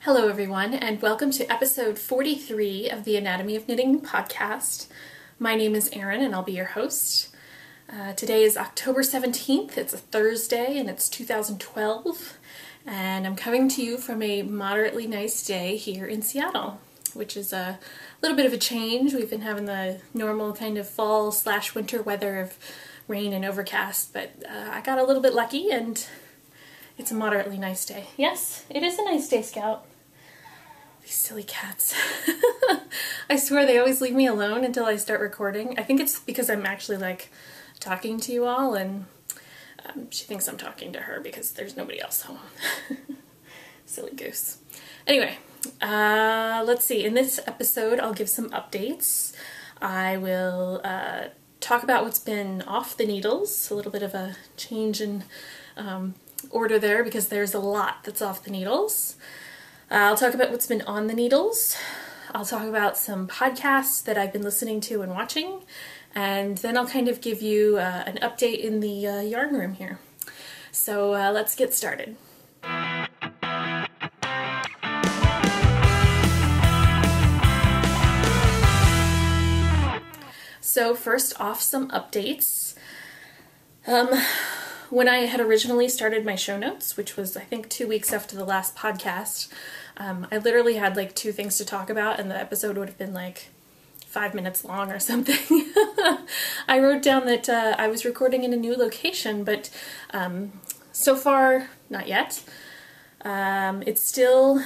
Hello everyone, and welcome to episode 43 of the Anatomy of Knitting podcast. My name is Erin and I'll be your host. Today is October 17th, it's a Thursday and it's 2012, and I'm coming to you from a moderately nice day here in Seattle, which is a little bit of a change. We've been having the normal kind of fall/winter weather of rain and overcast, but I got a little bit lucky and it's a moderately nice day. Yes, it is a nice day, Scout. These silly cats. I swear they always leave me alone until I start recording. I think it's because I'm actually talking to you all, and she thinks I'm talking to her because there's nobody else home. Silly goose. Anyway, let's see. In this episode, I'll give some updates. I will talk about what's been off the needles, a little bit of a change in order there because there's a lot that's off the needles. I'll talk about what's been on the needles. I'll talk about some podcasts that I've been listening to and watching, and then I'll kind of give you an update in the yarn room here. So let's get started. So first off, some updates. When I had originally started my show notes, which was I think 2 weeks after the last podcast, I literally had two things to talk about and the episode would have been 5 minutes long or something. I wrote down that I was recording in a new location, but so far, not yet. It's still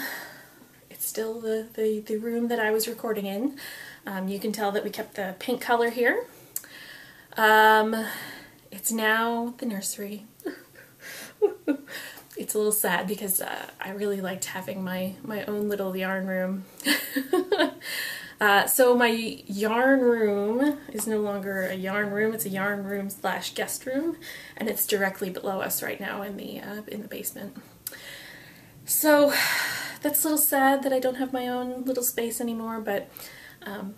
the room that I was recording in. You can tell that we kept the pink color here. It's now the nursery. It's a little sad because I really liked having my own little yarn room. So my yarn room is no longer a yarn room, it's a yarn room / guest room, and it's directly below us right now in the basement. So that's a little sad that I don't have my own little space anymore, but I'm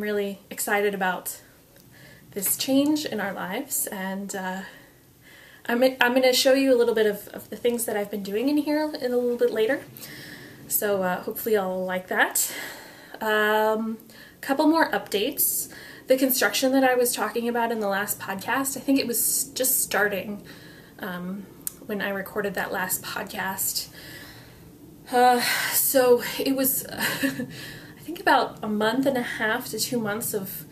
really excited about this change in our lives, and I'm going to show you a little bit of the things that I've been doing in here a little bit later, so hopefully you'll like that. Couple more updates. The construction that I was talking about in the last podcast, I think it was just starting when I recorded that last podcast. So it was I think about a month and a half to 2 months of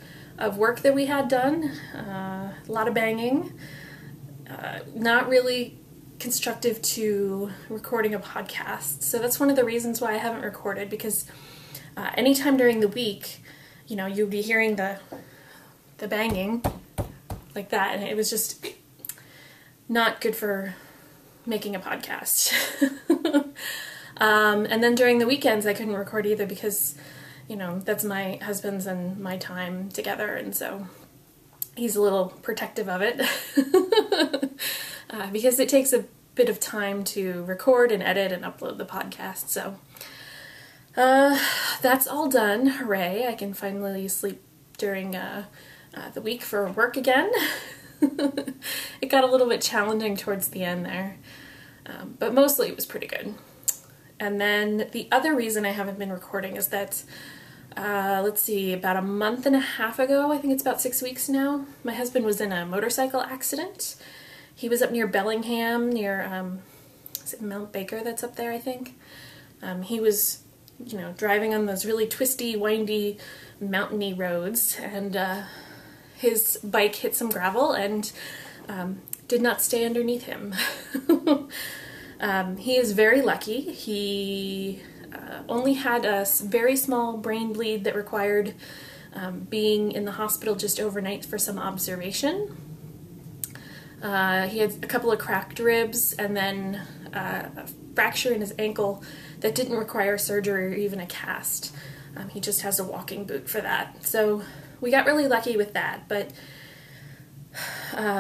work that we had done, a lot of banging, not really constructive to recording a podcast. So that's one of the reasons why I haven't recorded, because anytime during the week, you'll be hearing the banging like that, and it was just not good for making a podcast. And then during the weekends I couldn't record either because that's my husband's and my time together, and so he's a little protective of it because it takes a bit of time to record and edit and upload the podcast. So that's all done. Hooray! I can finally sleep during the week for work again. It got a little bit challenging towards the end there, but mostly it was pretty good. And then the other reason I haven't been recording is that let's see, about a month and a half ago, I think it's about 6 weeks now, my husband was in a motorcycle accident. He was up near Bellingham, near, is it Mount Baker that's up there, I think? He was, driving on those really twisty, windy, mountainy roads, and his bike hit some gravel and did not stay underneath him. He is very lucky. He only had a very small brain bleed that required being in the hospital just overnight for some observation. He had a couple of cracked ribs and then a fracture in his ankle that didn't require surgery or even a cast. He just has a walking boot for that. So we got really lucky with that, but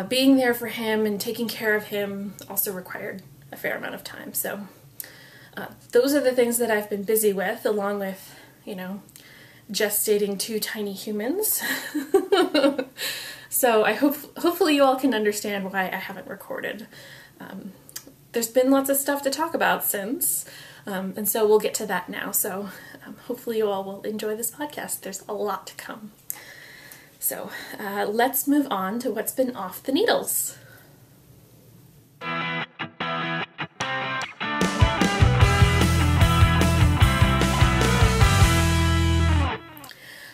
being there for him and taking care of him also required a fair amount of time. So those are the things that I've been busy with, along with, gestating 2 tiny humans. So I hopefully you all can understand why I haven't recorded. There's been lots of stuff to talk about since. And so we'll get to that now. So hopefully you all will enjoy this podcast. There's a lot to come. So let's move on to what's been off the needles.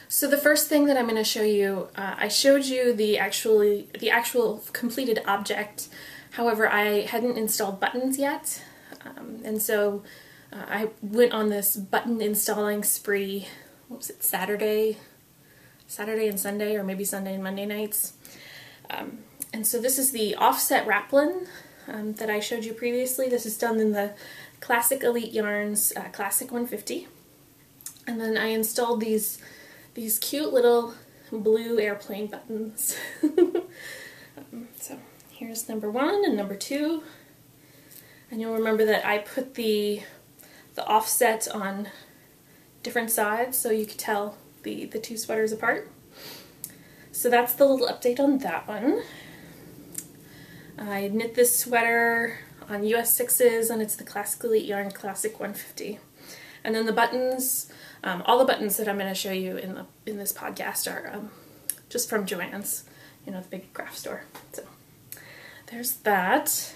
So the first thing that I'm going to show you, I showed you the actual completed object. However, I hadn't installed buttons yet, and so I went on this button installing spree. What was it? Saturday and Sunday, or maybe Sunday and Monday nights. And so this is the offset wraplin that I showed you previously. This is done in the Classic Elite Yarns Classic 150, and then I installed these cute little blue airplane buttons. So here's number 1 and number 2, and you'll remember that I put the offset on different sides so you could tell the two sweaters apart. So that's the little update on that one. I knit this sweater on US 6s, and it's the Classic Elite Yarn Classic 150. And then the buttons, all the buttons that I'm going to show you in this podcast are just from Joann's, the big craft store. So there's that.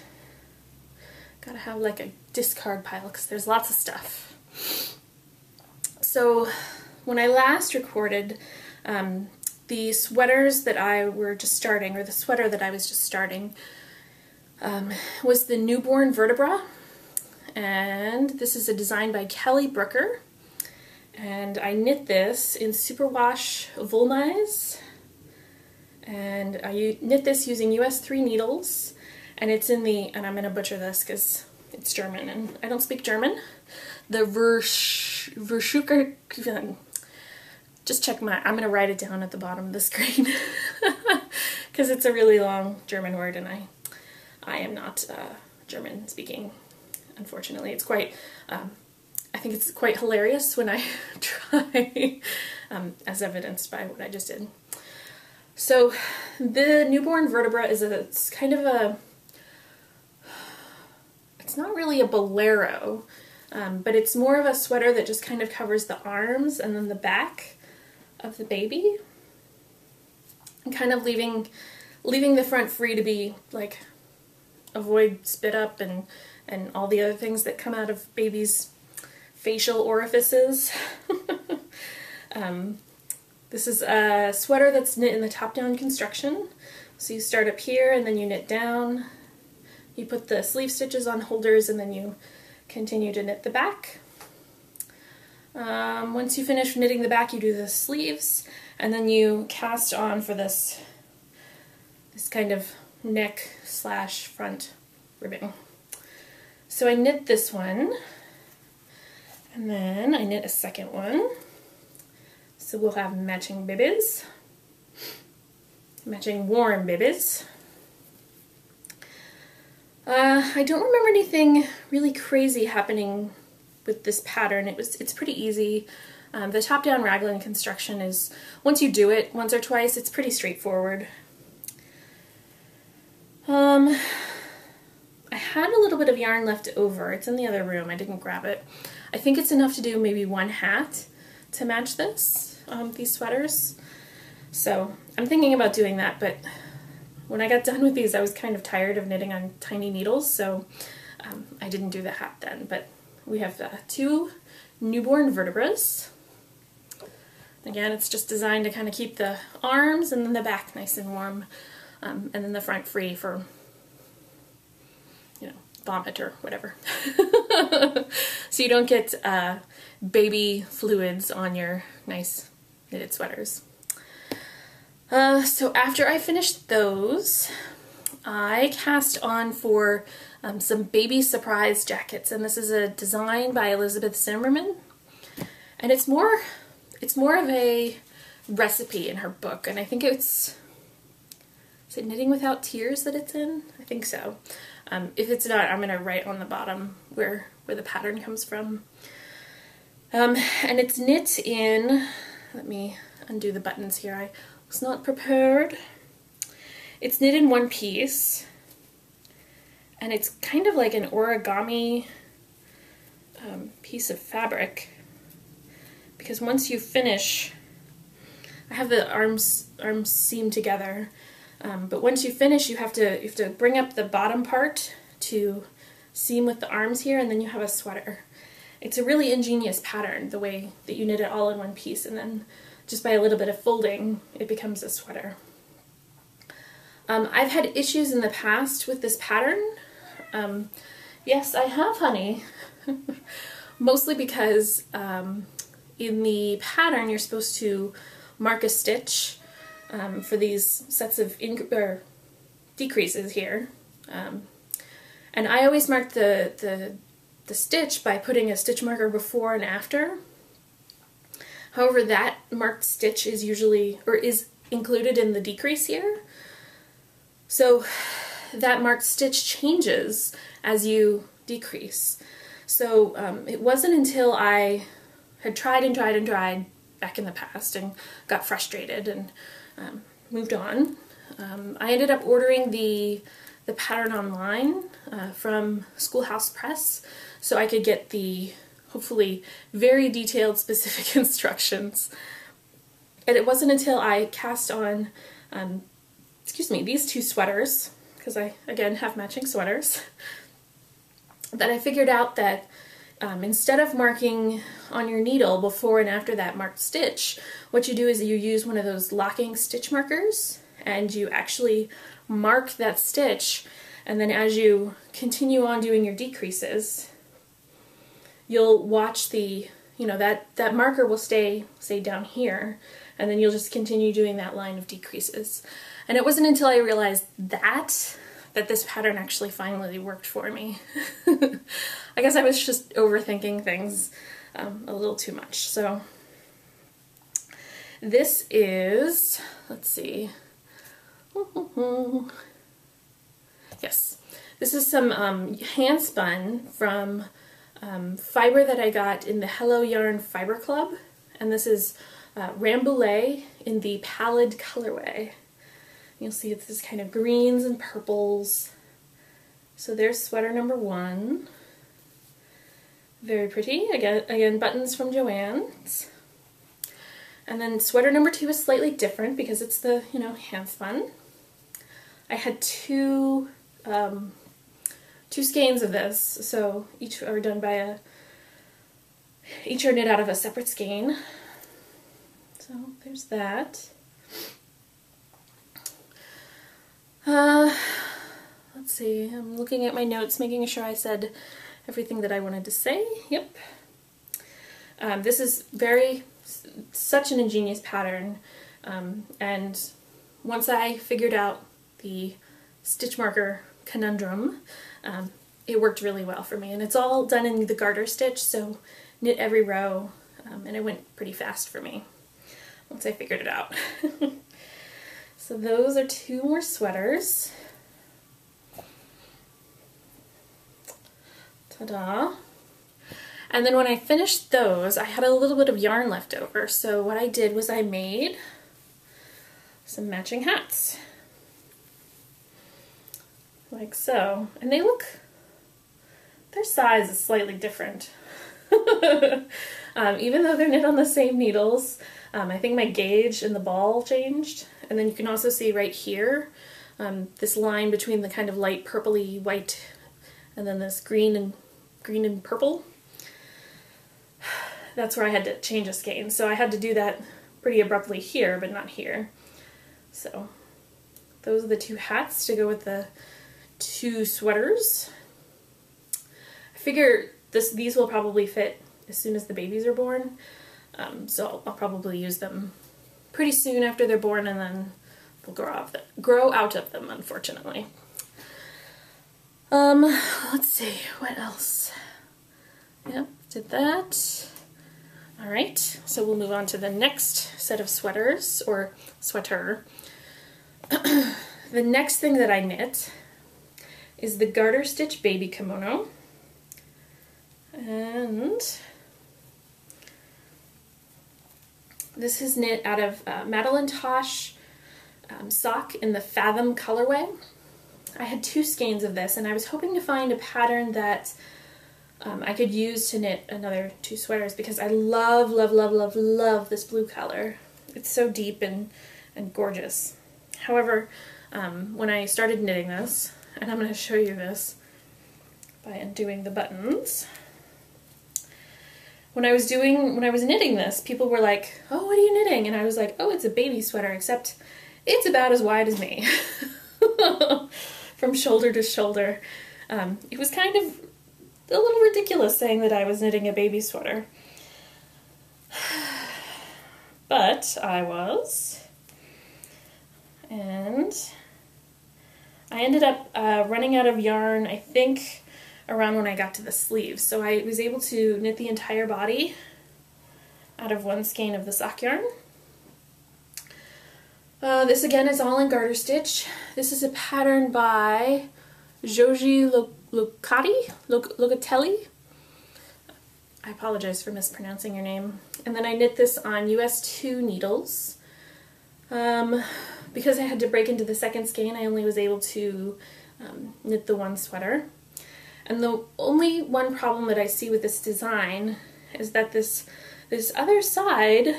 Gotta have like a discard pile because there's lots of stuff. So when I last recorded, the sweaters that I were just starting, or the sweater that I was just starting, was the Newborn Vertebra. And this is a design by Kelly Brooker, and I knit this in superwash Wollmeise, and I knit this using US 3 needles, and it's in the, and I'm going to butcher this because it's German and I don't speak German, the Verschucker, just check I'm going to write it down at the bottom of the screen because it's a really long German word, and I am not German speaking. Unfortunately, it's quite, I think it's quite hilarious when I try, as evidenced by what I just did. So the Newborn Vertebra it's kind of it's not really a bolero, but it's more of a sweater that just kind of covers the arms and then the back of the baby, and kind of leaving the front free to be like, avoid spit up and all the other things that come out of babies' facial orifices. This is a sweater that's knit in the top-down construction. So you start up here and then you knit down. You put the sleeve stitches on holders and then you continue to knit the back. Once you finish knitting the back, you do the sleeves, and then you cast on for this kind of neck / front ribbing. So I knit this one, and then I knit a second one. So we'll have matching bibbies, matching warm bibbies. I don't remember anything really crazy happening with this pattern. It's pretty easy. The top-down raglan construction is, once you do it once or twice, it's pretty straightforward. I had a little bit of yarn left over. It's in the other room. I didn't grab it. I think it's enough to do maybe one hat to match these sweaters. So I'm thinking about doing that, but when I got done with these, I was kind of tired of knitting on tiny needles, so I didn't do the hat then. But we have 2 Newborn Vertebras. Again, it's just designed to kind of keep the arms and then the back nice and warm, and then the front free for, vomit or whatever. So you don't get baby fluids on your nice knitted sweaters. So after I finished those, I cast on for some baby surprise jackets, and this is a design by Elizabeth Zimmerman, and it's more of a recipe in her book, and I think is it Knitting Without Tears that it's in? I think so. If it's not, I'm going to write on the bottom where the pattern comes from. And it's knit in, let me undo the buttons here, I was not prepared. It's knit in one piece, and it's kind of like an origami piece of fabric, because once you finish, I have the arms seamed together, but once you finish, you have to bring up the bottom part to seam with the arms here, and then you have a sweater. It's a really ingenious pattern, the way that you knit it all in one piece, and then just by a little bit of folding, it becomes a sweater. I've had issues in the past with this pattern. Yes, I have, honey. Mostly because in the pattern you're supposed to mark a stitch for these sets of decreases here. And I always mark the stitch by putting a stitch marker before and after. However, that marked stitch is usually, or is included in the decrease here. So that marked stitch changes as you decrease. So it wasn't until I had tried and tried and tried back in the past and got frustrated and moved on. I ended up ordering the pattern online from Schoolhouse Press so I could get the hopefully very detailed specific instructions. And it wasn't until I cast on these two sweaters, because I again have matching sweaters, that I figured out that instead of marking on your needle before and after that marked stitch, what you do is you use one of those locking stitch markers and you actually mark that stitch, and then as you continue on doing your decreases, you'll watch that marker will stay down here, and then you'll just continue doing that line of decreases. And it wasn't until I realized that this pattern actually finally worked for me. I guess I was just overthinking things a little too much. So this is, let's see, yes, this is some hand spun from fiber that I got in the Hello Yarn Fiber Club, and this is Rambouillet in the Pallid colorway. You'll see it's this kind of greens and purples. So there's sweater number 1. Very pretty. Again, buttons from Joann's. And then sweater number 2 is slightly different because it's the, hand spun. I had two skeins of this, so each are done by each are knit out of a separate skein. So there's that. Let's see, I'm looking at my notes, making sure I said everything that I wanted to say. Yep. This is such an ingenious pattern, and once I figured out the stitch marker conundrum, it worked really well for me. And it's all done in the garter stitch, so knit every row, and it went pretty fast for me once I figured it out. So those are 2 more sweaters. Ta-da! And then when I finished those, I had a little bit of yarn left over, so what I did was I made some matching hats. Like so. And their size is slightly different. Even though they're knit on the same needles, I think my gauge and the ball changed. And then you can also see right here, this line between the kind of light purpley white and then this green and purple. That's where I had to change a skein. So I had to do that pretty abruptly here, but not here. So those are the 2 hats to go with the 2 sweaters. I figure these will probably fit as soon as the babies are born. So I'll probably use them pretty soon after they're born, and then they'll grow out of them, unfortunately. Let's see, what else? Yep, did that. Alright, so we'll move on to the next set of sweaters, or sweater. The next thing that I knit is the garter stitch baby kimono. And this is knit out of Madeline Tosh sock in the Fathom colorway. I had 2 skeins of this, and I was hoping to find a pattern that I could use to knit another 2 sweaters because I love, love, love, love, love this blue color. It's so deep and gorgeous. However, when I started knitting this, and I'm going to show you this by undoing the buttons. When I was knitting this, people were like, "Oh, what are you knitting?" And I was like, "Oh, it's a baby sweater, except it's about as wide as me." From shoulder to shoulder. It was kind of a little ridiculous saying that I was knitting a baby sweater. But I was. And I ended up running out of yarn, I think, around when I got to the sleeves. So I was able to knit the entire body out of 1 skein of the sock yarn. This again is all in garter stitch. This is a pattern by Joji Locatelli. I apologize for mispronouncing your name. And then I knit this on US 2 needles. Because I had to break into the 2nd skein, I only was able to knit the 1 sweater. And the only one problem that I see with this design is that this other side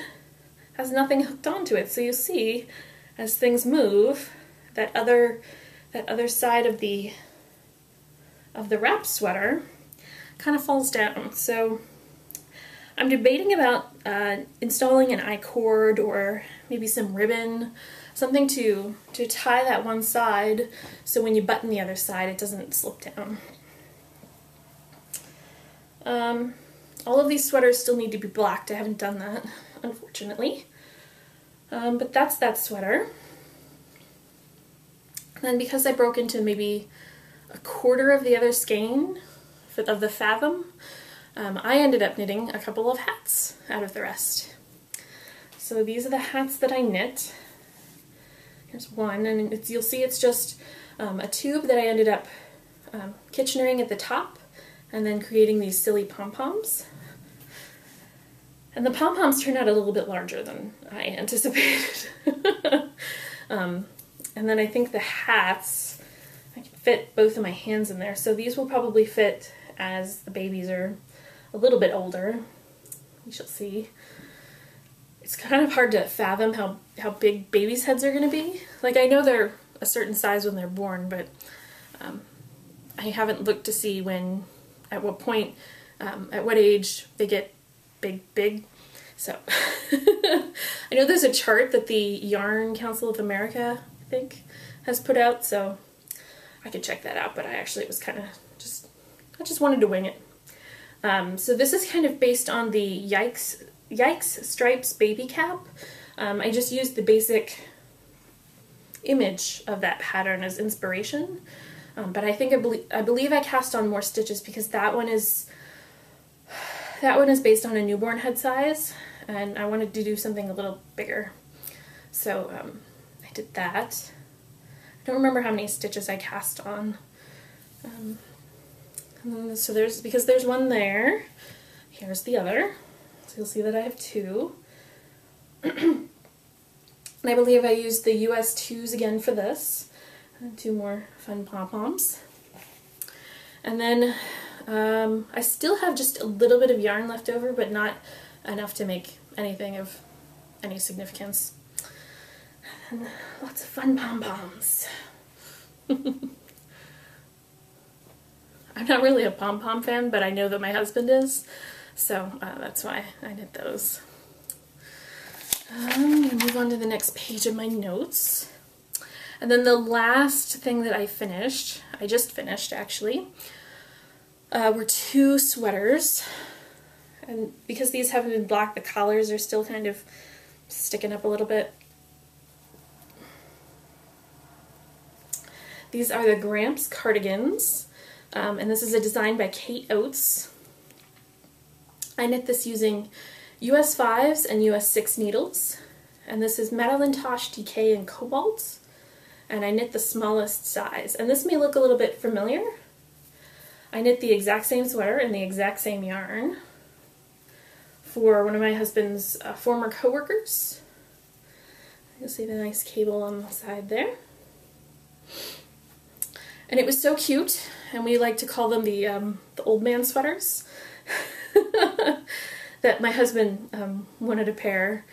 has nothing hooked onto it. So you'll see, as things move, that other side of the wrap sweater kind of falls down. So I'm debating about installing an I-cord or maybe some ribbon, something to tie that one side so when you button the other side it doesn't slip down. All of these sweaters still need to be blacked. I haven't done that, unfortunately. But that's that sweater. And then because I broke into maybe a quarter of the other skein of the fathom, I ended up knitting a couple of hats out of the rest. So these are the hats that I knit. Here's one, and you'll see it's just a tube that I ended up Kitchenering at the top and then creating these silly pom-poms. And the pom-poms turned out a little bit larger than I anticipated. And then I think the hats, I can fit both of my hands in there. So these will probably fit as the babies are a little bit older. We shall see. It's kind of hard to fathom how big babies' heads are going to be. Like, I know they're a certain size when they're born, but I haven't looked to see at what point, at what age they get big. So, I know there's a chart that the Yarn Council of America, I think, has put out, so I could check that out, but I was kind of I just wanted to wing it. So this is kind of based on the Yikes Stripes baby cap. I just used the basic image of that pattern as inspiration, but I believe I cast on more stitches because that one is based on a newborn head size, and I wanted to do something a little bigger. So I did that. I don't remember how many stitches I cast on. So there's one there. Here's the other. So you'll see that I have two. And I believe I used the US 2s again for this. And 2 more fun pom-poms. And then I still have just a little bit of yarn left over, but not enough to make anything of any significance. And lots of fun pom-poms. I'm not really a pom-pom fan, but I know that my husband is, so that's why I knit those. I'm going to move on to the next page of my notes. And then the last thing that I just finished actually, were 2 sweaters. And because these haven't been black, the collars are still kind of sticking up a little bit. These are the Gramps cardigans, and this is a design by Kate Oates. I knit this using US 5s and US 6 needles, and this is Madeline Tosh DK in Cobalt, and I knit the smallest size. And this may look a little bit familiar. I knit the exact same sweater in the exact same yarn for one of my husband's former co-workers. You'll see the nice cable on the side there. And it was so cute. and we like to call them the old man sweaters that my husband wanted a pair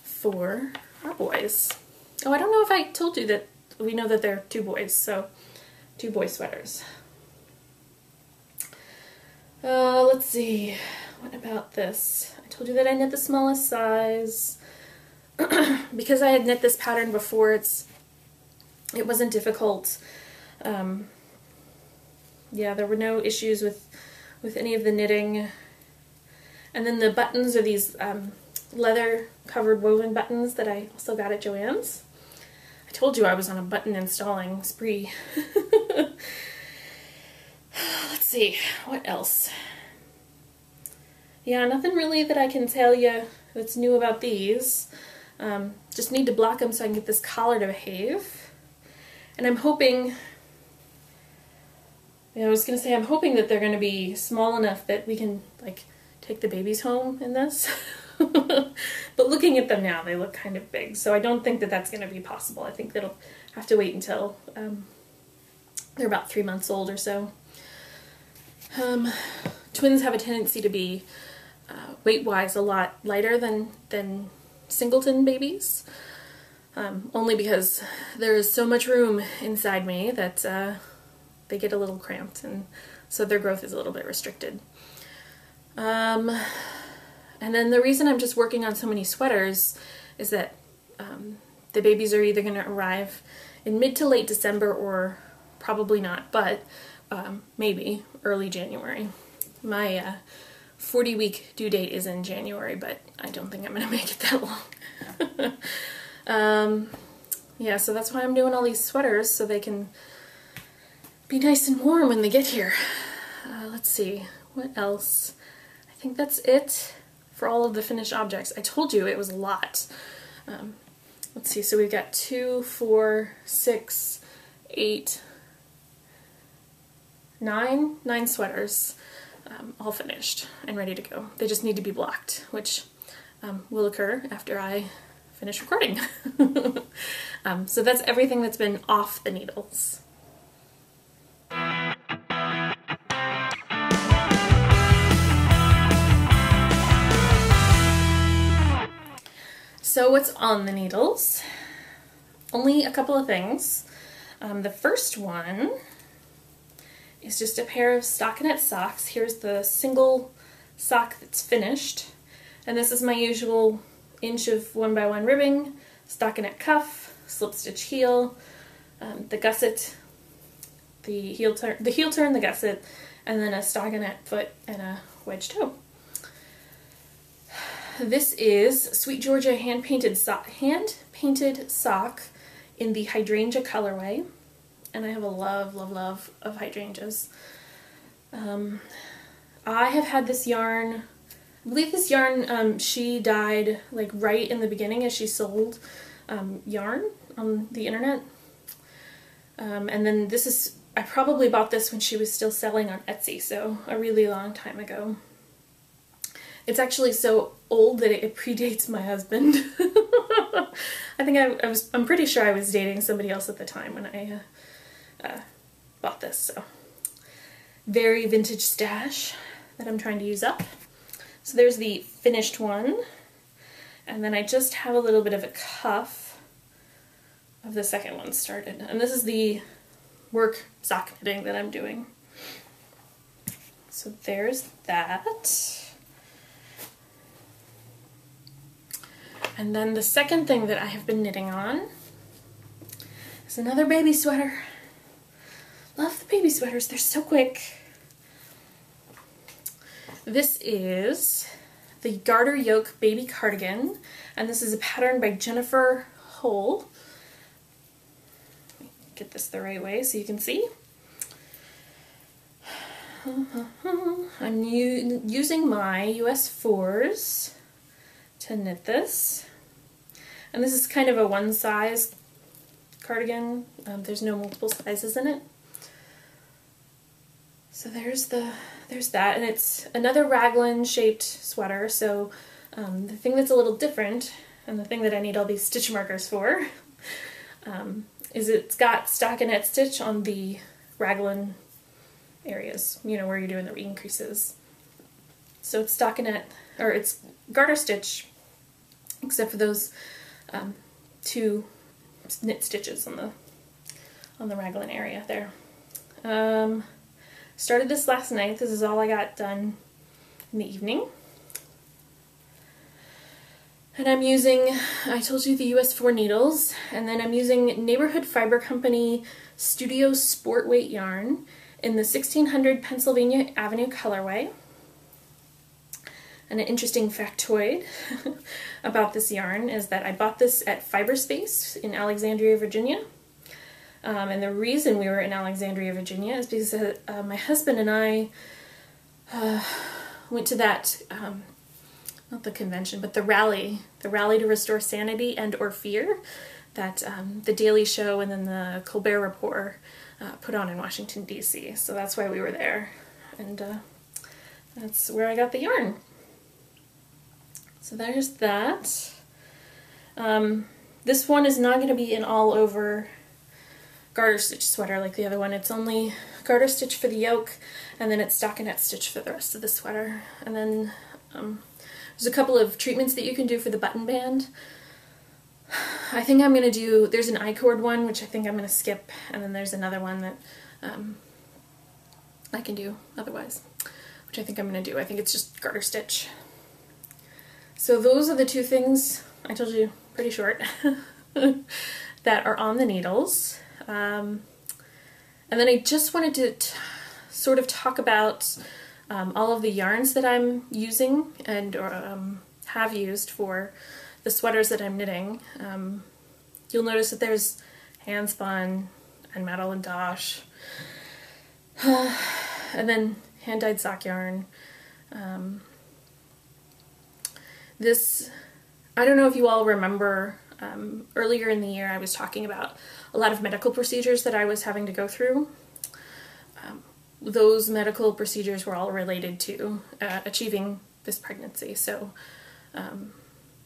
for our boys. Oh, I don't know if I told you that we know that they're 2 boys, so 2 boy sweaters. Let's see, what about this? I told you that I knit the smallest size. Because I had knit this pattern before, it wasn't difficult. Yeah, there were no issues with any of the knitting. And then the buttons are these leather covered woven buttons that I also got at Joann's. I told you I was on a button installing spree. Let's see, what else? Yeah, nothing really that I can tell you that's new about these. Just need to block them so I can get this collar to behave. And I'm hoping, yeah, I was going to say, I'm hoping that they're going to be small enough that we can, like, take the babies home in this. But looking at them now, they look kind of big, so I don't think that that's going to be possible. I think that'll have to wait until they're about 3 months old or so. Twins have a tendency to be weight-wise a lot lighter than singleton babies, only because there is so much room inside me that they get a little cramped, and so their growth is a little bit restricted. And then the reason I'm just working on so many sweaters is that the babies are either going to arrive in mid to late December or probably not, but maybe early January. My 40-week due date is in January, but I don't think I'm going to make it that long. Yeah, so that's why I'm doing all these sweaters, so they can be nice and warm when they get here. Let's see, what else? I think that's it for all of the finished objects. I told you it was a lot. Let's see, so we've got 2, 4, 6, 8, 9 sweaters, all finished and ready to go. They just need to be blocked, which will occur after I finish recording. So that's everything that's been off the needles. So what's on the needles? Only a couple of things. The first one is just a pair of stockinette socks. Here's the single sock that's finished. And this is my usual inch of 1x1 ribbing, stockinette cuff, slip stitch heel, the gusset, the heel turn, the gusset, and then a stockinette foot and a wedge toe. This is Sweet Georgia hand-painted sock in the hydrangea colorway, and I have a love, love, love of hydrangeas. I have had this yarn, I believe this yarn she dyed like right in the beginning as she sold yarn on the internet, and then this is, I probably bought this when she was still selling on Etsy, so a really long time ago. It's actually so old that it predates my husband. I think I'm pretty sure I was dating somebody else at the time when I bought this, so very vintage stash that I'm trying to use up. So there's the finished one, and then I just have a little bit of a cuff of the second one started, and this is the work sock knitting that I'm doing. So there's that. And then the second thing that I have been knitting on is another baby sweater. Love the baby sweaters, they're so quick. This is the Garter Yoke Baby Cardigan, and this is a pattern by Jennifer Hull. Get this the right way so you can see. I'm using my US 4s to knit this, and this is kind of a one size cardigan. There's no multiple sizes in it. So there's that, and it's another raglan shaped sweater. So the thing that's a little different, and the thing that I need all these stitch markers for, is it's got stockinette stitch on the raglan areas, you know, where you're doing the increases. So it's stockinette, or it's garter stitch, except for those 2 knit stitches on the raglan area there. Started this last night. This is all I got done in the evening. And I'm using, I told you, the US 4 needles, and then I'm using Neighborhood Fiber Company Studio Sport Weight yarn in the 1600 Pennsylvania Avenue colorway. And an interesting factoid about this yarn is that I bought this at Fiber Space in Alexandria, Virginia. And the reason we were in Alexandria, Virginia is because my husband and I went to that, not the convention, but the rally to restore sanity and or fear that the Daily Show and then the Colbert Report put on in Washington, D.C. So that's why we were there. And that's where I got the yarn. So there's that. This one is not going to be an all over garter stitch sweater like the other one. It's only garter stitch for the yoke, and then it's stockinette stitch for the rest of the sweater. And then there's a couple of treatments that you can do for the button band. I think I'm going to do, there's an I-cord one, which I think I'm going to skip, and then there's another one that I can do otherwise, which I think I'm going to do. I think it's just garter stitch. So those are the 2 things, I told you, pretty short, that are on the needles. And then I just wanted to sort of talk about all of the yarns that I'm using and have used for the sweaters that I'm knitting. You'll notice that there's hand spun and metal and dosh, and then hand dyed sock yarn. This, I don't know if you all remember, earlier in the year I was talking about a lot of medical procedures that I was having to go through. Those medical procedures were all related to achieving this pregnancy, so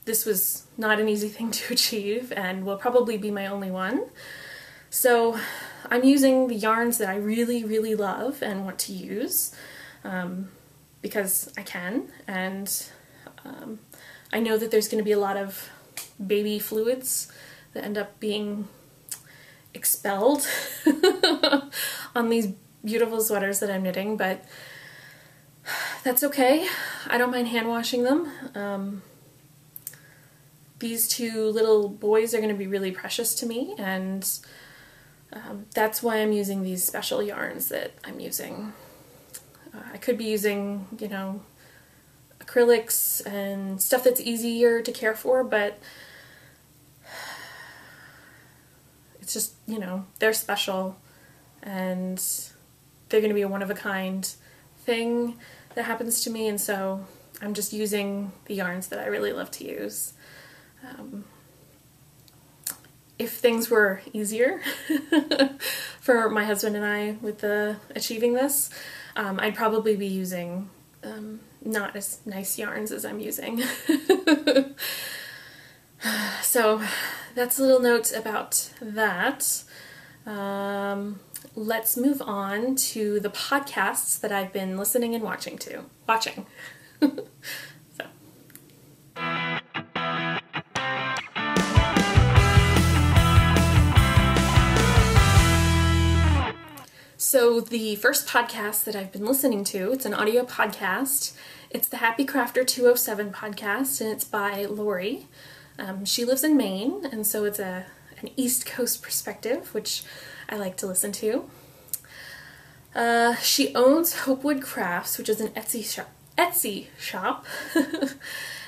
this was not an easy thing to achieve and will probably be my only one. So I'm using the yarns that I really, really love and want to use because I can, and I know that there's going to be a lot of baby fluids that end up being expelled on these beautiful sweaters that I'm knitting, but that's okay. I don't mind hand washing them. These 2 little boys are going to be really precious to me, and that's why I'm using these special yarns that I'm using. I could be using, you know, acrylics and stuff that's easier to care for, but it's just, you know, they're special and they're going to be a one-of-a-kind thing that happens to me, and so I'm just using the yarns that I really love to use. If things were easier for my husband and I with achieving this, I'd probably be using not as nice yarns as I'm using. So that's a little note about that. Let's move on to the podcasts that I've been listening and watching. So the first podcast that I've been listening to, it's an audio podcast. It's the Happy Crafter 207 podcast, and it's by Lori. She lives in Maine, and so it's an East Coast perspective, which I like to listen to. She owns Hopewood Crafts, which is an Etsy shop.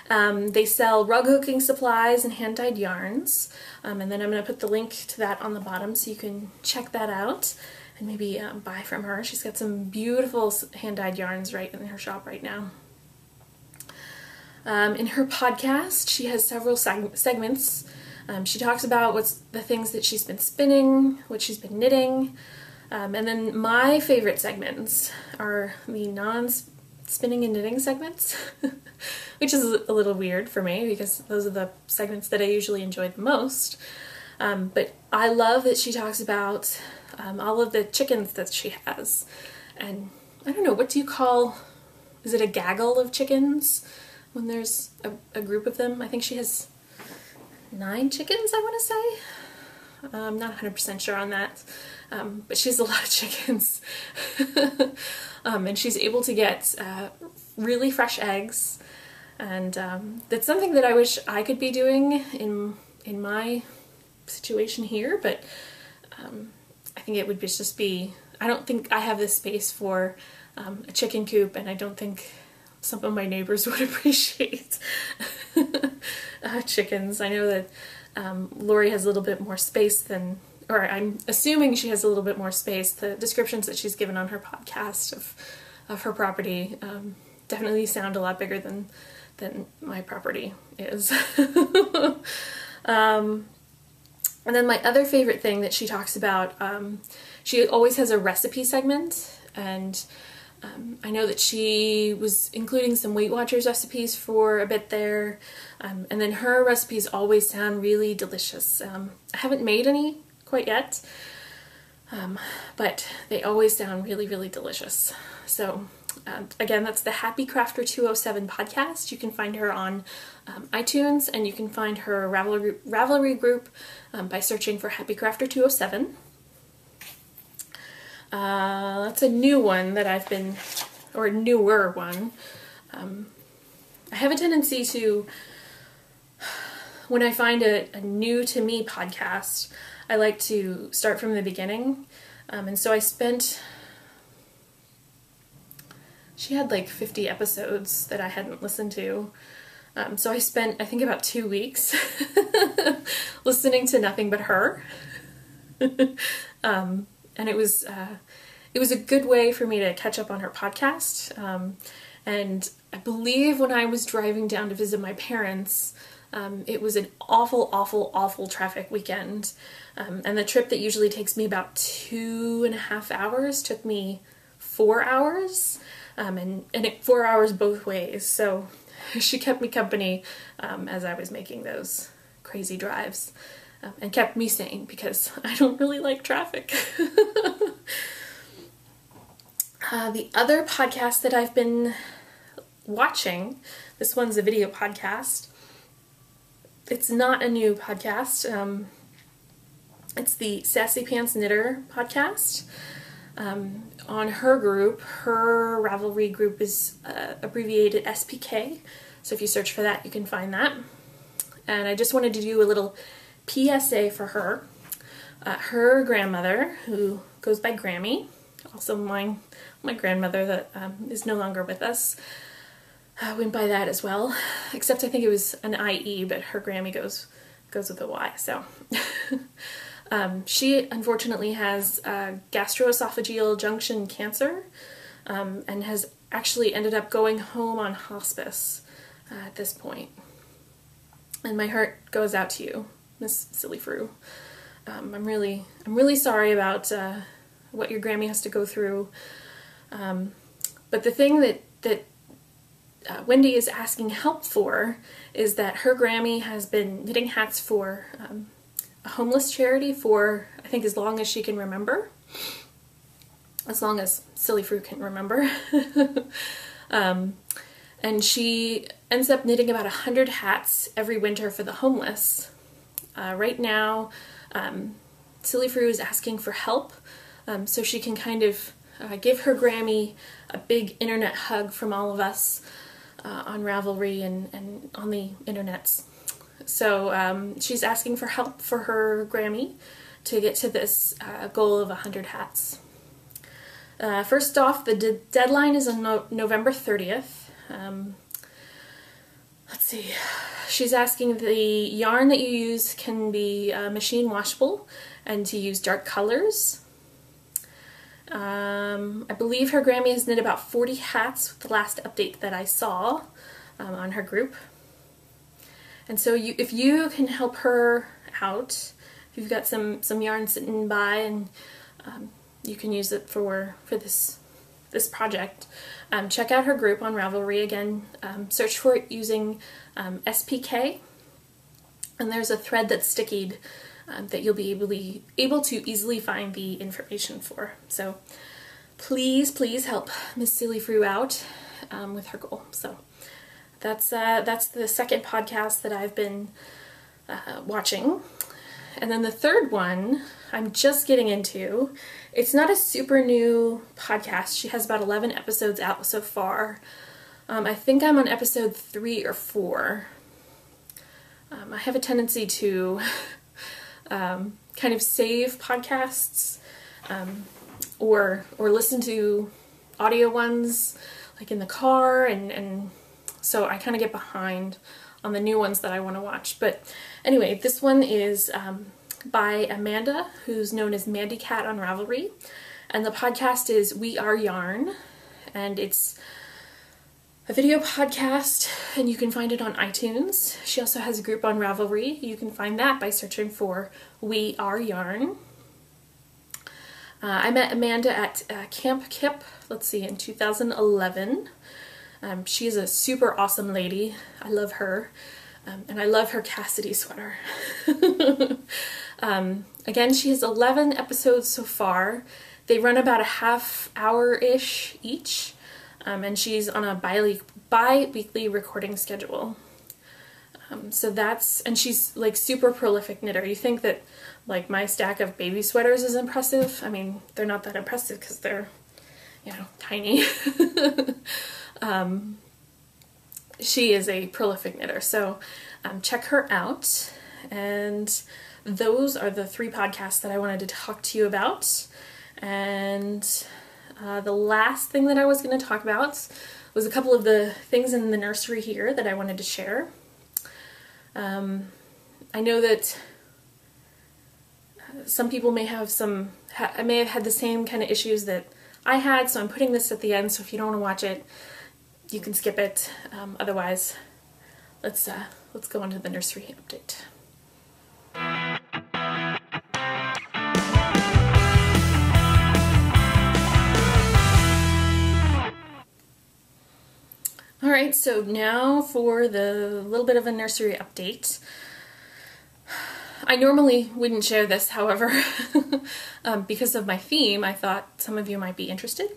They sell rug hooking supplies and hand-dyed yarns, and then I'm going to put the link to that on the bottom so you can check that out and maybe buy from her. She's got some beautiful hand-dyed yarns right in her shop right now. In her podcast, she has several segments. She talks about the things that she's been spinning, what she's been knitting, and then my favorite segments are the non-spinning and knitting segments, which is a little weird for me because those are the segments that I usually enjoy the most. But I love that she talks about all of the chickens that she has, And I don't know, what do you call, is it a gaggle of chickens when there's a group of them? I think she has 9 chickens, I want to say. I'm not 100% sure on that, but she has a lot of chickens. And she's able to get really fresh eggs, and that's something that I wish I could be doing in my situation here, but I think it would just be, I don't think I have the space for a chicken coop, and I don't think some of my neighbors would appreciate chickens. I know that Lori has a little bit more space than, or I'm assuming she has a little bit more space. The descriptions that she's given on her podcast of her property definitely sound a lot bigger than my property is. And then my other favorite thing that she talks about, she always has a recipe segment, and I know that she was including some Weight Watchers recipes for a bit there, and then her recipes always sound really delicious. I haven't made any quite yet, but they always sound really, really delicious. So again, that's the Happy Crafter 207 podcast. You can find her on iTunes, and you can find her Ravelry group by searching for Happy Crafter 207. That's a new one that I've been, or a newer one. I have a tendency to, when I find a new to me podcast, I like to start from the beginning. And so I spent, she had like 50 episodes that I hadn't listened to. So I spent, I think, about 2 weeks listening to nothing but her. And it was a good way for me to catch up on her podcast. And I believe when I was driving down to visit my parents, it was an awful, awful, awful traffic weekend. And the trip that usually takes me about 2.5 hours took me 4 hours. And 4 hours both ways. So she kept me company as I was making those crazy drives. And kept me sane, because I don't really like traffic. The other podcast that I've been watching, this one's a video podcast. It's not a new podcast. It's the Sassy Pants Knitter podcast. On her group, her Ravelry group is abbreviated SPK. So if you search for that, you can find that. And I just wanted to do a little PSA for her. Her grandmother, who goes by Grammy, also my grandmother that is no longer with us, went by that as well. Except I think it was an IE, but her Grammy goes with a Y. So she unfortunately has gastroesophageal junction cancer, and has actually ended up going home on hospice at this point. And my heart goes out to you, Miss Silly Fru. I'm really sorry about what your Grammy has to go through. But the thing that Wendy is asking help for is that her Grammy has been knitting hats for a homeless charity for, I think, as long as she can remember. As long as Silly Fru can remember. And she ends up knitting about 100 hats every winter for the homeless. Right now, Silly Fru is asking for help, so she can kind of give her Grammy a big internet hug from all of us on Ravelry and on the internets. So she's asking for help for her Grammy to get to this goal of 100 hats. First off, the deadline is on November 30th. Let's see. She's asking the yarn that you use can be machine washable and to use dark colors. I believe her Grammy has knit about 40 hats with the last update that I saw on her group. And so if you can help her out, if you've got some yarn sitting by and you can use it for this project, check out her group on Ravelry. Again, search for it using SPK, and there's a thread that's stickied that you'll be able to easily find the information for. So please help Miss Silly Frew out with her goal. So that's the second podcast that I've been watching. And then the third one I'm just getting into. It's not a super new podcast. She has about 11 episodes out so far. I think I'm on episode 3 or 4. I have a tendency to kind of save podcasts or listen to audio ones like in the car, and so I kind of get behind on the new ones that I want to watch. But anyway, this one is by Amanda, who's known as Mandy Cat on Ravelry, and the podcast is We Are Yarn, and it's a video podcast, and you can find it on iTunes. She also has a group on Ravelry. You can find that by searching for We Are Yarn. I met Amanda at Camp Kip, in 2011. She is a super awesome lady. I love her. And I love her Cassidy sweater. Again, she has 11 episodes so far. They run about a half hour-ish each. And she's on a bi-weekly recording schedule. And she's like super prolific knitter. You think that like my stack of baby sweaters is impressive? I mean, they're not that impressive because they're, tiny. She is a prolific knitter, so check her out. And those are the 3 podcasts that I wanted to talk to you about. And the last thing that I was going to talk about was a couple of the things in the nursery here that I wanted to share. I know that some people may have may have had the same kind of issues that I had, so I'm putting this at the end, so if you don't want to watch it, you can skip it. Otherwise, let's go on to the nursery update. Alright, so now for the little bit of a nursery update. I normally wouldn't share this, however, because of my theme, I thought some of you might be interested.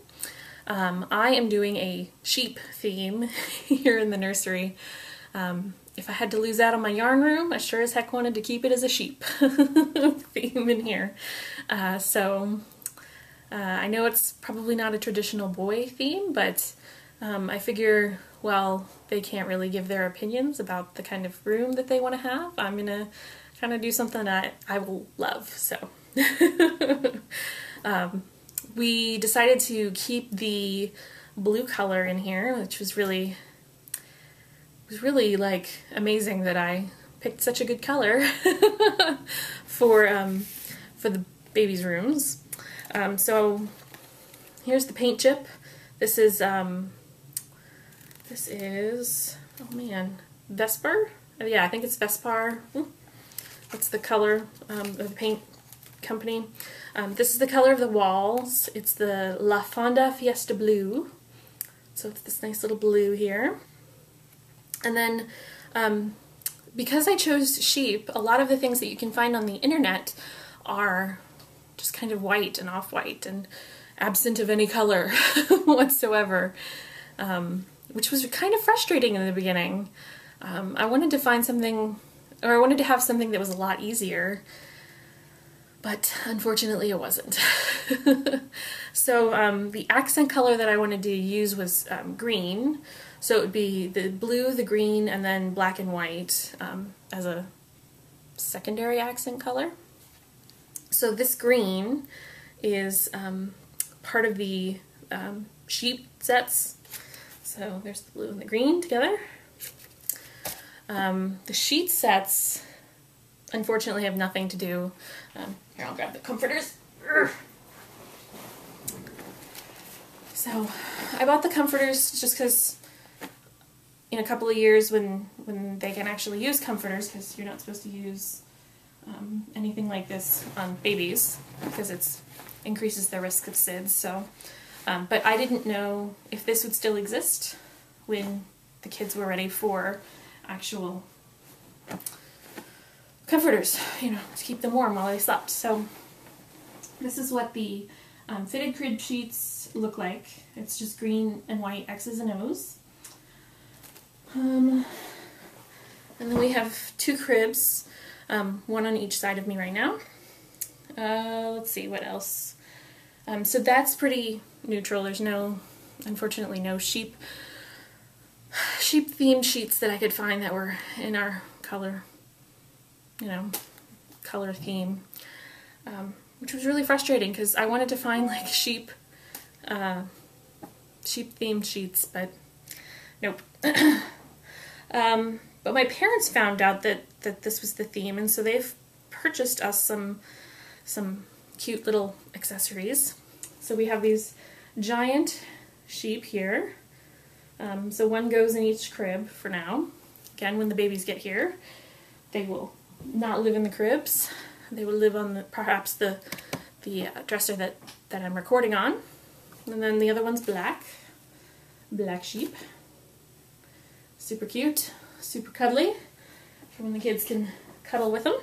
I am doing a sheep theme here in the nursery. If I had to lose out on my yarn room, I sure as heck wanted to keep it as a sheep theme in here. So I know it's probably not a traditional boy theme, but I figure, well, they can't really give their opinions about the kind of room that they want to have. I'm going to kind of do something that I will love. So we decided to keep the blue color in here, which was really like amazing that I picked such a good color for the babies' rooms. So here's the paint chip. This is oh man, Vesper? Yeah, I think it's Vespar. That's the color of the paint company. This is the color of the walls. It's the La Fonda Fiesta Blue. So it's this nice little blue here. And then, because I chose sheep, a lot of the things that you can find on the internet are just kind of white and off-white and absent of any color whatsoever, which was kind of frustrating in the beginning. I wanted to find something, or I wanted to have something that was a lot easier, but unfortunately it wasn't. So the accent color that I wanted to use was green. So it would be the blue, the green, and then black and white as a secondary accent color. So this green is part of the sheep sets. So there's the blue and the green together. The sheet sets, unfortunately, have nothing to do. Here, I'll grab the comforters. So I bought the comforters just because in a couple of years when they can actually use comforters, because you're not supposed to use anything like this on babies because it increases their risk of SIDS. So, but I didn't know if this would still exist when the kids were ready for actual comforters, to keep them warm while they slept. So this is what the fitted crib sheets look like. It's just green and white X's and O's. And then we have 2 cribs, one on each side of me right now. Let's see, what else? So that's pretty neutral. There's unfortunately no sheep themed sheets that I could find that were in our color theme, which was really frustrating because I wanted to find like sheep themed sheets, but nope. But my parents found out that this was the theme, and so they've purchased us some cute little accessories. So we have these giant sheep here. So one goes in each crib for now. Again, when the babies get here, they will not live in the cribs. They will live on perhaps the dresser that I'm recording on. And then the other one's black sheep. Super cute, super cuddly, for when the kids can cuddle with them.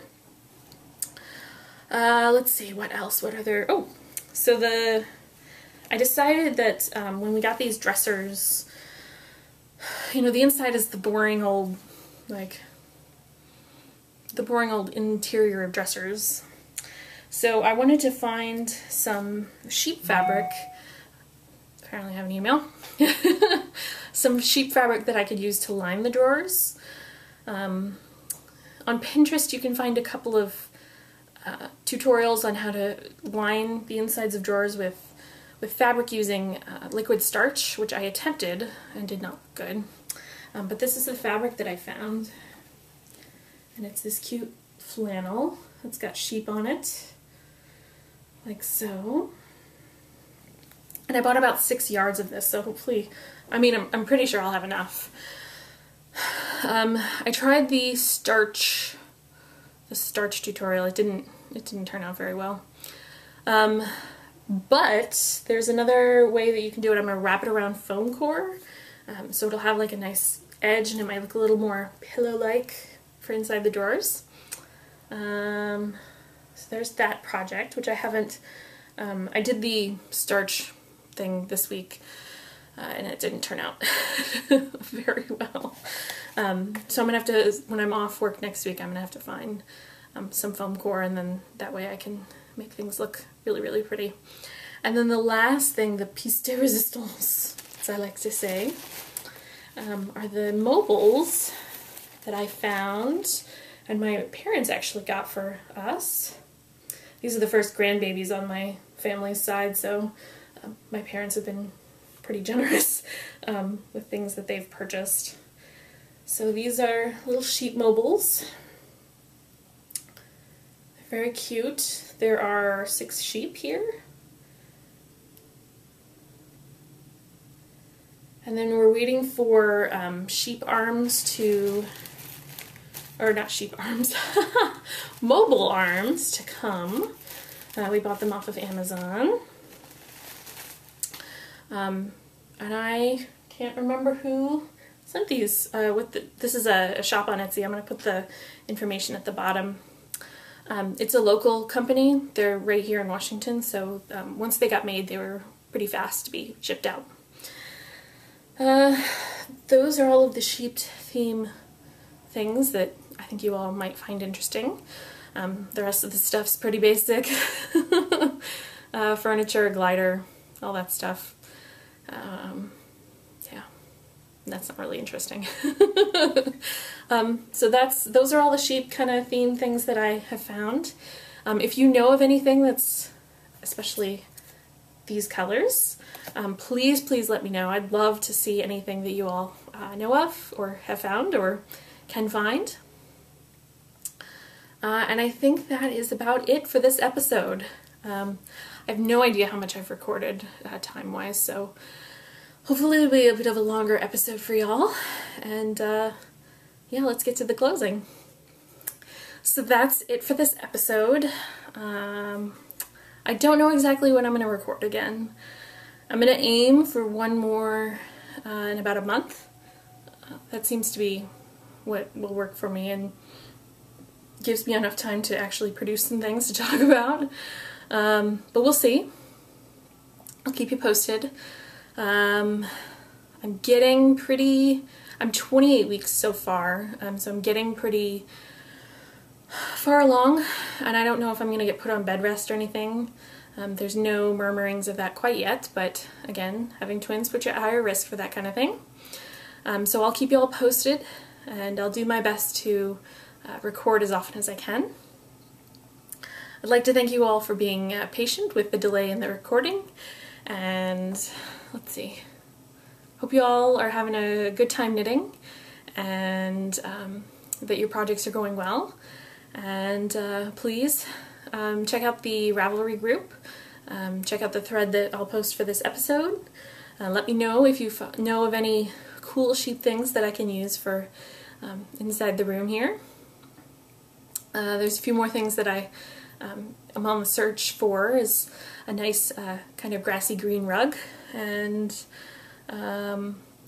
Let's see, what else? What other? Oh, so I decided that when we got these dressers, the inside is the boring old interior of dressers. So I wanted to find some sheep fabric. Apparently I have an email. Some sheep fabric that I could use to line the drawers. On Pinterest you can find a couple of tutorials on how to line the insides of drawers with fabric using liquid starch, which I attempted and did not look good. But this is the fabric that I found, and it's this cute flannel. It's got sheep on it, like so. And I bought about 6 yards of this, so hopefully, I'm pretty sure I'll have enough. I tried the starch tutorial. It didn't turn out very well. But there's another way that you can do it. I'm going to wrap it around foam core, so it'll have like a nice edge and it might look a little more pillow-like for inside the drawers. So there's that project, which I haven't, I did the starch thing this week, and it didn't turn out very well. So I'm going to have to, when I'm off work next week, I'm going to have to find some foam core, and then that way I can make things look really, really pretty. And then the last thing, the piece de resistance, as I like to say, are the mobiles that I found and my parents actually got for us. These are the first grandbabies on my family's side, so my parents have been pretty generous with things that they've purchased. So these are little sheep mobiles. They're very cute. There are 6 sheep here. And then we're waiting for sheep arms to, or not sheep arms, mobile arms to come. We bought them off of Amazon. And I can't remember who sent these. This is a shop on Etsy. I'm going to put the information at the bottom. It's a local company. They're right here in Washington, so once they got made, they were pretty fast to be shipped out. Those are all of the sheep theme things that I think you all might find interesting. The rest of the stuff's pretty basic. Furniture, glider, all that stuff. Yeah, that's not really interesting. So those are all the sheep kind of theme things that I have found. If you know of anything that's especially these colors, please let me know. I'd love to see anything that you all know of or have found or can find. And I think that is about it for this episode. I have no idea how much I've recorded time-wise, so hopefully it'll be a bit of a longer episode for y'all. And yeah, let's get to the closing. So that's it for this episode. I don't know exactly when I'm going to record again. I'm going to aim for one more in about a month. That seems to be what will work for me and gives me enough time to actually produce some things to talk about. But we'll see. I'll keep you posted. I'm 28 weeks so far, so I'm getting pretty far along, and I don't know if I'm going to get put on bed rest or anything. There's no murmurings of that quite yet, but again, having twins puts you at higher risk for that kind of thing. So I'll keep you all posted, and I'll do my best to record as often as I can. I'd like to thank you all for being patient with the delay in the recording, and let's see. Hope you all are having a good time knitting, and that your projects are going well. And please check out the Ravelry group. Check out the thread that I'll post for this episode. Let me know if you know of any cool sheep things that I can use for inside the room here. There's a few more things that I'm on the search for, is a nice kind of grassy green rug, and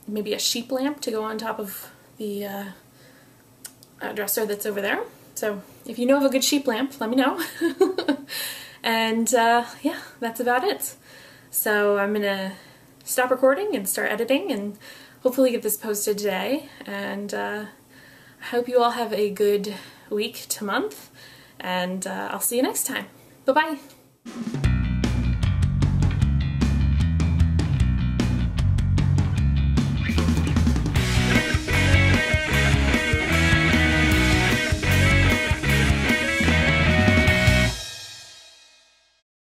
maybe a sheep lamp to go on top of the dresser that's over there. So if you know of a good sheep lamp, let me know. And yeah, that's about it. So I'm gonna stop recording and start editing and hopefully get this posted today. And I hope you all have a good week to month, and I'll see you next time. Bye-bye.